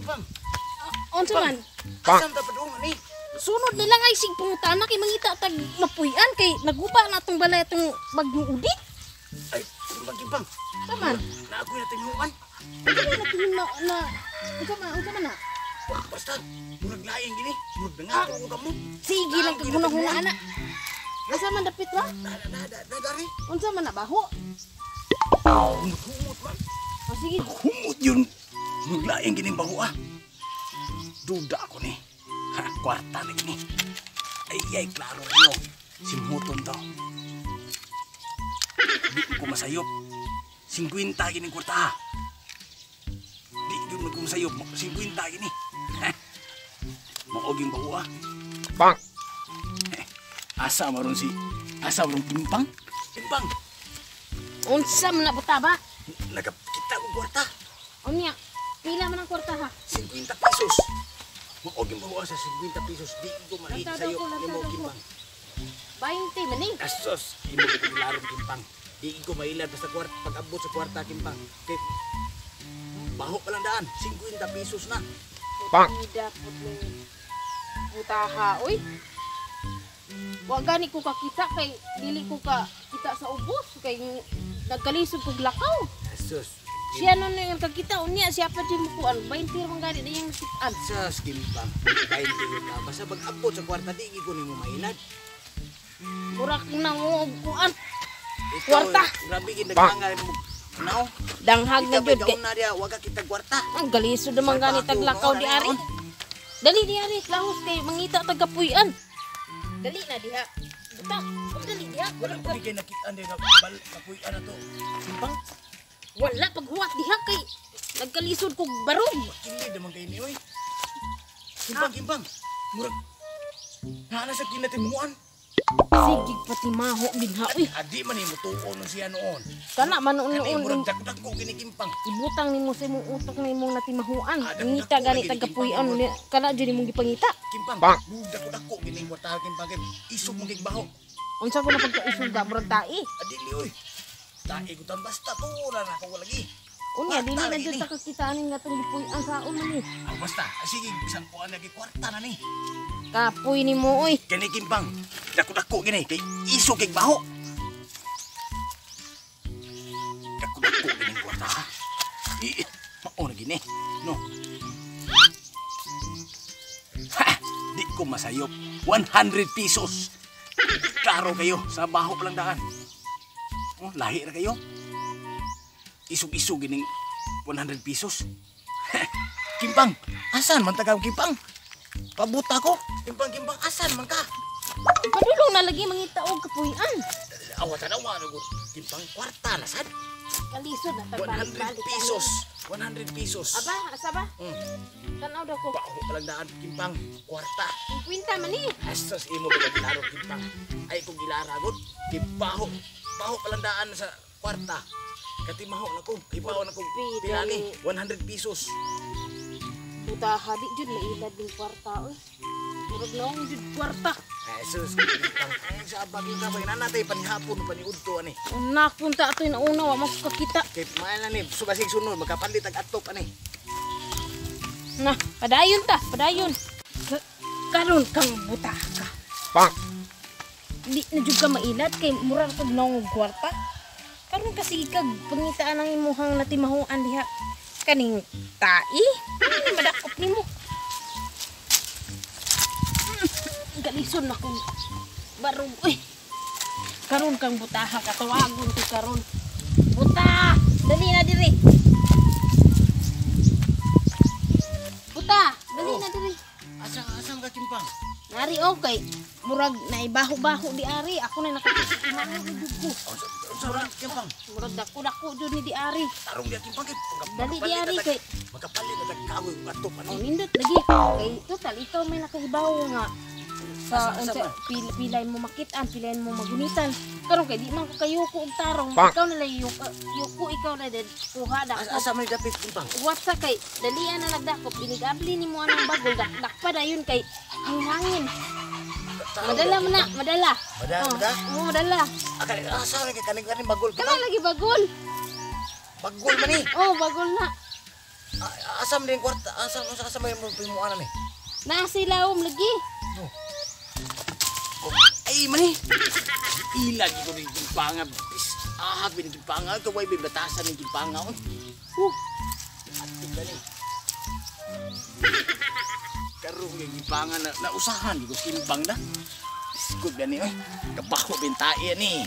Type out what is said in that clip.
Kimpang. Unsa man? Asam ta padung ni. Sunod na lang ay sig pangutana kay mangita tag napuy-an kay naguba na tong balay atong bagong udit. Ay, Kimpang. Taman. Na ako na tinuan. Unsa man natin na unsa man na? Basta murag laing gini. Murag nga ko kamo. Sige lang kag hunahuna ana. Asa man dapit ba? Dari. Unsa man na baho? Humot man. O sige. Humot yun. Murag laing gini baho ah. Duda ako ni. Ha, kwarta na gini. Ay, klaro ko. Simhuton to. Di ko masayop. 50 gini kwarta. Di ko masayop. 50 gini. Maoging bawa. Bang. Asa maron Kimpang. Kimpang. Unsa man na buta ba? Nagkita ko kwarta. Unya, pila man ang kwarta ha? 50 pesos. Maoging bawa sa 50 pesos. Di ko maisayop ni mo Kimpang. 20 man eh. Asos, imo ko larong Kimpang. Di ko mailad basta kwarta pag-abot sa kwarta Kimpang. Kay baho pa lang daan, 50 pesos na. Bang. Ida pud ni butaha oy. Wa gani ko kakita kay dili ko ka kita sa ubos kay nagkalisod kog lakaw. Asos. Siya nun yung kakita unya siya pa din mo kuan 20 man gani na yung sitan. Asos Kimpang. Kain ko ka basta pag-abot sa kwarta di ko nimo mailad. Mura na mo kuan. Ikaw, Kwarta. grabe ginaghangal mo. Now, Danghag na jud kay na dia wag ka kita kwarta. ang galisod naman gani taglakaw di ari. Dali di ari lahos kay mangita tagapuy-an. Dali na diha. Buta, dali diha. Wala pa kay nakita din na kapuy-an na to. Kimpang, Wala paghuwat diha kay nagkalisod kog barog. kindi naman kay ni oy. Kimpang. Murag. Hala sa kinatimuan. Sige pati maho ginha uy. Adi man imo tuon siya noon. Kana man Kani noon murag dagko kini Kimpang. ibutang nimo sa imong utok na imong natimahuan. Ah, Ngita dako gani lagi tagapuy-an Kimpang. kana jud imong gipangita. Kimpang, Bang. dagko kini kwarta Kimpang kay isog mong baho. Unsa ko na pagkaisog da murag tae. Adi li oy. Tae ko tan basta tuon na ako lagi. Unya dili Kwarta na lagi jud ni. ta kakitaan nga tong gipuy-an sa una ni. Ah, basta sige sampuan lagi kwarta na ni. Kapoy nimo uy. Kani Kimpang, dako gini kay isog kay baho. Dako gini kwarta. Mao na gini. No. Ha, di ko masayop. 100 pesos. Klaro kayo sa baho pa lang daan. Oh, lahi na kayo. Isog-isog gining 100 pesos. Kimpang, asan man tagaw Kimpang? Pabuta ko. Kimpang, asan man ka? Padulong na lagi mangita og kapuy-an. Awatan na ko. Kimpang, kwarta na sad. Kalisod na 100 tagbalik-balik. pesos. 100 pesos. Aba, asa ba? Hmm. Tanaw daw ko. Baho pa lang daan, Kimpang. Kwarta. 50 man ni. Astos, imo ba gilaro, Kimpang? Ay, kung gilaragod, baho. Baho pa lang daan sa kwarta. Katimaho na ko. Ibaho na ko. Pinani, 100 pesos. Buta hadi jud mailad ning kwarta oy. Murag naong jud kwarta. Sus, Kimpang. Ay, sa abag yung kabay. Nanatay, panihapon, paniudto, ani. Unak punta ato na una wa makakita. Kaya, mahal na ni, subasig sunod, magkapalit ang atop, ani. Na, padayon ta, padayon. Karon kang buta ka. Bang. Di na jud ka mailad kay murag kag naong og kwarta. Karon kasi kag pangitaan ang imuhang natimahuan diha. Kaning tai, ano madakop nimo? Galison na kong barog. Uy, karon kang butaha, katawagon ko karon. Buta! Dali na diri. Buta! Dali na diri. Asang ka, Kimpang? Nari okay. Murag naibaho-baho di ari. Ako na nakakasimaho ni Dugo. Sarang, Kimpang. Murag dako-dako dyan ni di ari. Tarong dia Kimpang, kay Dali di ari kay. magkapalit na tagkagoy ang atop, Oh, ani. nindot lagi. Kay total ikaw may nakahibaw nga. Sa Asa ba? pilay mo makitaan, pilay mo magunitan. Karon kay di man ko kayuko og tarong. Bang. Ikaw na lang yuko ikaw na din kuha dako. Asa may dapit, Kimpang? Whatsa kay dalian na nagdakop inigabli nimo anang bagol dakpa dayon kay hangin. Madala mo na, madala. Madala, Oh, madala? Oo, madala. Asa kay kaning bagol ka Kana lagi bagol. Bagol man ni. Oh, bagol na. Asam din kwarta, asam may mo pimuanan eh. Nasilawom lagi. Ay mani. Ilagi ko ning gimpanga. Ahag bin gimpanga kaway bin batasan ning gimpanga on. Ati gani. Karon yung gimpanga na usahan ko timbang na. Iskod gani oy. Kabaho bin tae ni.